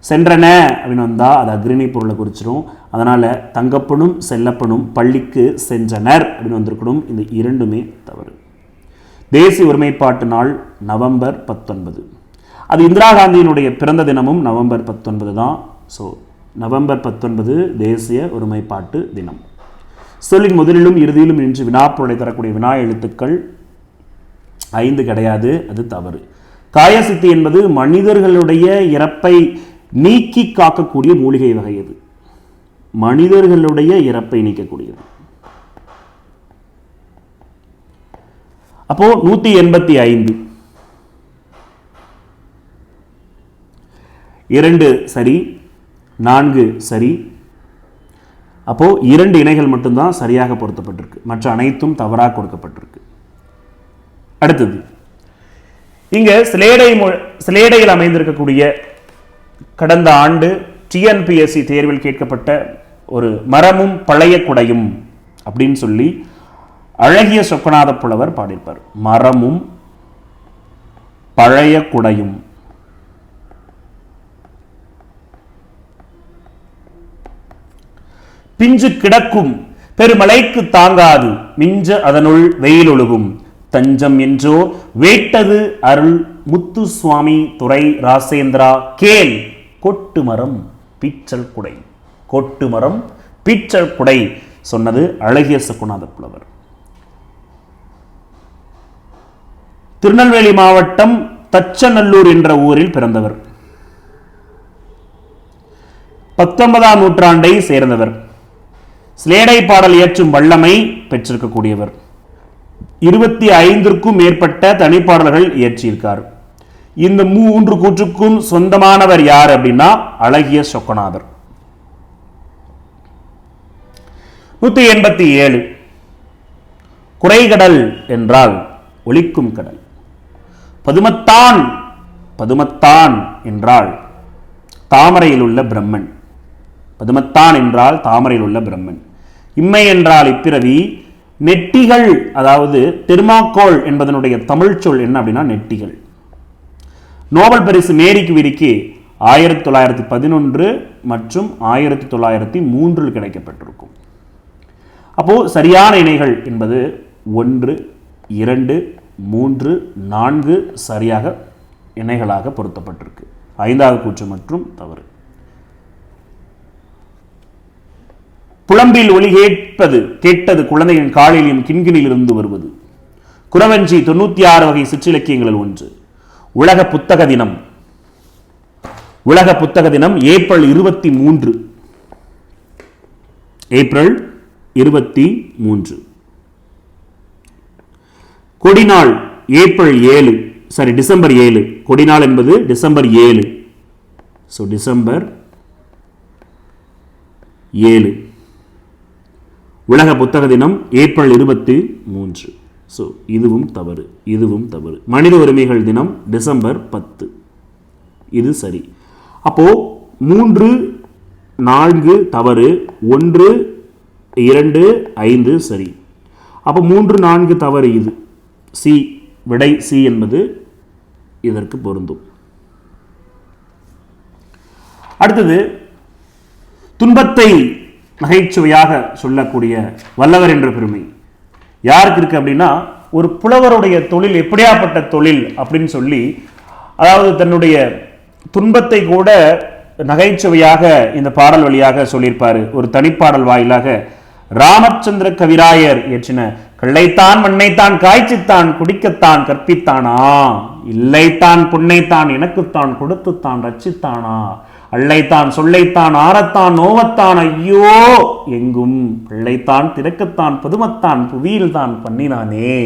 A: சென்றன அப்படின்னு வந்தால் அது அக்ரிணை பொருளை குறிச்சிடும். அதனால் தங்கப்பனும் செல்லப்பனும் பள்ளிக்கு சென்றனர் அப்படின்னு வந்திருக்கணும். இந்த இரண்டுமே தவறு. தேசிய ஒருமைப்பாட்டு நாள் நவம்பர் 19. அது இந்திரா காந்தியினுடைய பிறந்த தினமும் நவம்பர் 19 தான். ஸோ நவம்பர் 19 தேசிய ஒருமைப்பாட்டு தினம். சொல்லின் முதலிலும் இறுதியிலும் நின்று வினாப்பொருளை தரக்கூடிய வினா எழுத்துக்கள் 5 கிடையாது, அது தவறு. காயசித்தி என்பது மனிதர்களுடைய இறப்பை நீக்கி காக்கக்கூடிய மூலிகை வகை. அது மனிதர்களுடைய இறப்பை நீக்கக்கூடியது. அப்போ 185 2 சரி, 4 சரி. அப்போ 2 இணைகள் மட்டும்தான் சரியாக பொருத்தப்பட்டிருக்கு, மற்ற அனைத்தும் தவறாக கொடுக்கப்பட்டிருக்கு. அடுத்தது இங்க சிலேடையில் அமைந்திருக்கக்கூடிய கடந்த ஆண்டு டிஎன்பிஎஸ்சி தேர்வில் கேட்கப்பட்ட ஒரு மரமும் பழைய குடையும் அப்படின்னு சொல்லி அழகிய சொக்கநாத புலவர் பாடியிருப்பார். மரமும் பழைய குடையும். பிஞ்சு கிடக்கும் பெருமலைக்கு தாங்காது, மிஞ்ச அதனுள் வெயில் ஒழுகும், தஞ்சம் என்றோ வேட்டது அருள் முத்து சுவாமி துரை ராசேந்திரா கேல், கொட்டு மரம் பீச்சல் குடை. கொட்டு மரம் பீச்சல் குடை சொன்னது அழகிய சொக்கநாத புலவர். திருநெல்வேலி மாவட்டம் தச்சநல்லூர் என்ற ஊரில் பிறந்தவர். 19ஆம் நூற்றாண்டை சேர்ந்தவர். சிலேடை பாடல் இயற்றும் வல்லமை பெற்றிருக்கக்கூடியவர். 25க்கும் மேற்பட்ட தனிப்பாடல்கள் இயற்றியிருக்கார். இந்த 3 கூற்றுக்கும் சொந்தமானவர் யார் அப்படின்னா அழகிய சொக்கநாதர். 187 குறைகடல் என்றால் ஒலிக்கும் கடல். பதுமத்தான் பதுமத்தான் என்றால் தாமரையில் உள்ள பிரம்மன். பதுமத்தான் என்றால் தாமரையில் உள்ள பிரம்மன். இம்மை என்றால் இப்பிறவி. நெட்டிகள், அதாவது தெர்மாக்கோல் என்பதனுடைய தமிழ் சொல் என்ன அப்படின்னா நெட்டிகள். நோபல் பரிசு மேரி கியூரிக்கு 1911 மற்றும் 1903 கிடைக்கப்பட்டிருக்கும். அப்போ சரியான இணைகள் என்பது 1, 2, 3, 4 சரியாக இணைகளாக பொருத்தப்பட்டிருக்கு. 5வது கூற்று மற்றும் தவறு. புலம்பில் ஒலி கேட்டது குழந்தையின் காலிலும் கிண்கிணில் இருந்து வருவது. குறவஞ்சி 96 வகை சிற்றிலக்கியங்களில் ஒன்று. உலக புத்தக தினம். உலக புத்தக தினம் ஏப்ரல் 23. ஏப்ரல் 23. கொடிநாள் ஏப்ரல் 7, டிசம்பர் 7. கொடிநாள் என்பது டிசம்பர் 7. டிசம்பர் 7. உலக புத்தக தினம் ஏப்ரல் 23. இதுவும் தவறு, இதுவும் தவறு. மனித உரிமைகள் தினம் டிசம்பர் 10. இது சரி. அப்போ 3, 4 தவறு, 1, 2, 5 சரி. அப்போ 3, 4 தவறு. இது சி, விடை சி என்பது இதற்கு பொருந்தும். அடுத்தது, துன்பத்தை நகைச்சுவையாக சொல்லக்கூடிய வல்லவர் என்ற பெருமை யாருக்கு இருக்கு அப்படின்னா, ஒரு புலவருடைய தொழில் எப்படியாப்பட்ட தொழில் அப்படின்னு சொல்லி, அதாவது தன்னுடைய துன்பத்தை கூட நகைச்சுவையாக இந்த பாடல் வழியாக சொல்லியிருப்பாரு. ஒரு தனிப்பாடல் வாயிலாக ராமச்சந்திர கவிராயர் இயற்றின கள்ளைத்தான் மண்ணைத்தான் காய்ச்சித்தான் குடிக்கத்தான் கற்பித்தானா, இல்லைத்தான் பொன்னைத்தான் எனக்குத்தான் கொடுத்துத்தான் ரச்சித்தானா, அள்ளைத்தான் சொல்லைத்தான் ஆரத்தான் நோவத்தான் ஐயோ எங்கும் பிள்ளைத்தான் திறக்கத்தான் பதுமத்தான் புவியில் தான் பண்ணினானே,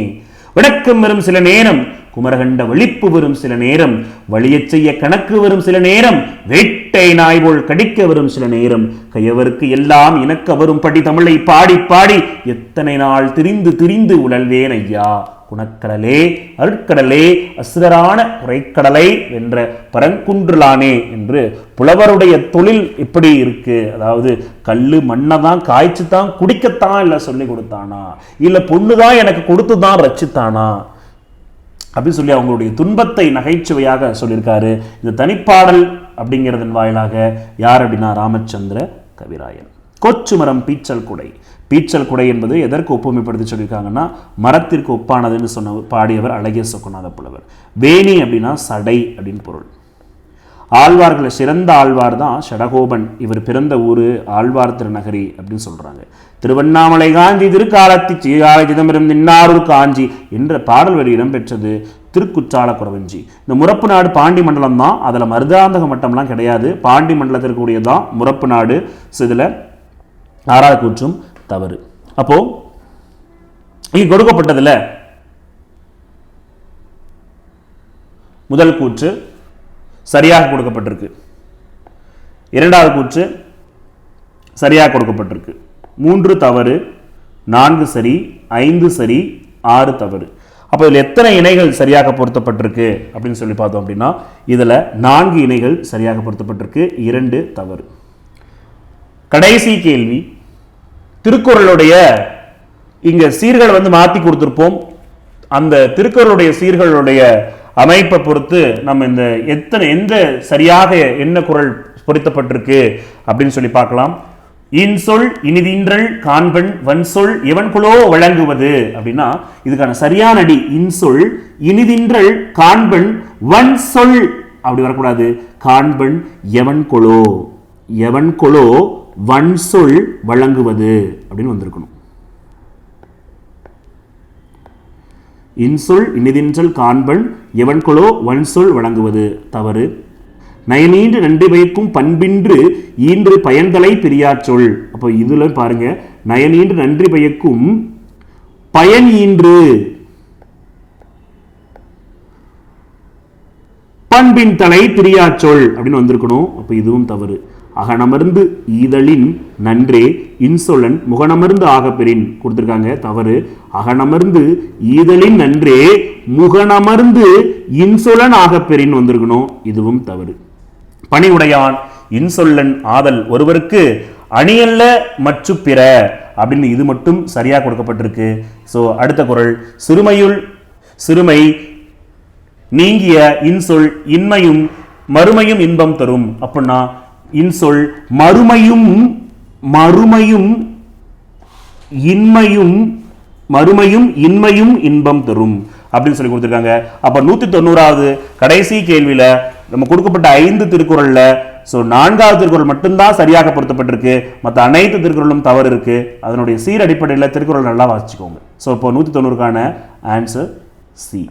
A: விளக்கம் வரும் சில நேரம் குமரகண்ட வெளிப்பு வரும் சில நேரம், வலியச் செய்ய கணக்கு வரும் சில நேரம், வேட்டை நாய் போல் கடிக்க வரும் சில நேரம், கையவருக்கு எல்லாம் இணக்க வரும் படி தமிழை பாடி பாடி எத்தனை நாள் திரிந்து திரிந்து உழல்வேன் ஐயா, குணக்கடலே அருட்கடலே அசுரரான குறைக்கடலை வென்ற பரங்குன்றுலானே என்று புலவருடைய தொழில் எப்படி இருக்கு. அதாவது கல்லு மண்ணை தான் காய்ச்சி தான் குடிக்கத்தான் இல்லை சொல்லி கொடுத்தானா, இல்லை பொண்ணுதான் எனக்கு கொடுத்து தான் ரச்சித்தானா அப்படின்னு சொல்லி அவங்களுடைய துன்பத்தை நகைச்சுவையாக சொல்லியிருக்காரு. இந்த தனிப்பாடல் அப்படிங்கிறதன் வாயிலாக யார் அப்படின்னா ராமச்சந்திர கவிராயன். கொச்சுமரம் பீச்சல் குடை. பீச்சல் குடை என்பது எதற்கு ஒப்புமைப்படுத்தி சொல்லியிருக்காங்கன்னா, மரத்திற்கு ஒப்பானதுன்னு சொன்ன பாடியவர் அழகிய சொக்கநாத புலவர். வேணி அப்படின்னா சடை அப்படின்னு பொருள். ஆழ்வார்களை சிறந்த ஆழ்வார் தான் ஷடகோபன். இவர் பிறந்த ஊர் ஆழ்வார் திருநகரி அப்படின்னு சொல்றாங்க. திருவண்ணாமலை காஞ்சி திருக்காலத்தி சீகாலை சிதம்பரம் நின்னாரூர் காஞ்சி என்ற பாடல் வரி இடம்பெற்றது திருக்குற்றால குறவஞ்சி. இந்த முரப்பு நாடு பாண்டி மண்டலம் தான், அதில் மருதாந்தக மட்டம்லாம் கிடையாது. பாண்டி மண்டலத்திற்கு கூடியதான் முரப்பு நாடு. இதில் 6வது கூற்றும் தவறு. அப்போ இங்க கொடுக்கப்பட்டதுல முதல் கூற்று சரியாக கொடுக்கப்பட்டிருக்கு, 2வது கூற்று சரியாக கொடுக்கப்பட்டிருக்கு, 3 தவறு, 4 சரி, 5 சரி, 6 தவறு. அப்போ இதில் எத்தனை இணைகள் சரியாக பொருத்தப்பட்டிருக்கு அப்படின்னு சொல்லி பார்த்தோம் அப்படின்னா, இதில் 4 இணைகள் சரியாக பொருத்தப்பட்டிருக்கு, 2 தவறு. கடைசி கேள்வி, திருக்குறளுடைய இங்க சீர்கள் மாற்றி கொடுத்திருப்போம். அந்த திருக்குறளுடைய சீர்களுடைய அமைப்பை பொறுத்து நம்ம இந்த எந்த சரியாக என்ன குறள் பொருத்தப்பட்டிருக்கு அப்படின்னு சொல்லி பார்க்கலாம். இன்சொல் இனிதின்றல் காண்பன் வன்சொல் எவன் குலோ வழங்குவது அப்படின்னா, இதுக்கான சரியான அடி இன்சொல் இனிதின்றல் காண்பன் வன்சொல் அப்படி வரக்கூடாது. காண்பன் எவன் கொலோ, எவன் கொலோ வன்சொல் வழங்குவது அப்படின்னு வந்திருக்கணும். இன்சொல் இனிதின்றல் காண்பன் எவன் கொலோ வன்சொல் வழங்குவது தவறு. நயனீன்று நன்றி பயக்கும் பண்பின்று ஈன்று பயன்தலை பிரியாச்சொல். அப்போ இதுல பாருங்க, நயனீன்று நன்றி பயக்கும் பயன் ஈன்று பண்பின் தலை பிரியாச்சொல் அப்படின்னு வந்திருக்கணும். அப்போ இதுவும் தவறு. அகனமர்ந்து ஈதலின் நன்றே இன்சொலன் முகனமர்ந்து ஆகப்பெறின் கொடுத்திருக்காங்க, தவறு. அகனமர்ந்து ஈதலின் நன்றே முகனமர்ந்து இன்சொலன் ஆகப்பெறின் வந்திருக்கணும், இதுவும் தவறு. பணி உடையான் இன்சொல்லன் ஆதல் ஒருவருக்கு அணியல்ல மற்ற பிற அப்படின்னு இது மட்டும் சரியா கொடுக்கப்பட்டிருக்கு. சோ அடுத்த குறள், சிறுமை நீங்கிய இன்சொல் இன்மையும் மறுமையும் இன்பம் தரும். அப்படின்னா இன்சொல் மறுமையும் இன்மையும் இன்பம் தரும் அப்படின்னு சொல்லி கொடுத்திருக்காங்க. அப்ப 190வது கடைசி கேள்வியில நம்ம கொடுக்கப்பட்ட 5 திருக்குறள்ல 4வது திருக்குறள் மட்டும்தான் சரியாக பொருத்தப்பட்டிருக்கு, மற்ற அனைத்து திருக்குறளும் தவறு இருக்கு. அதனுடைய சீர் அடிப்படையில் திருக்குறள் நல்லா வாசிச்சுக்கோங்க. இப்போ 190க்கான ஆன்சர் சி.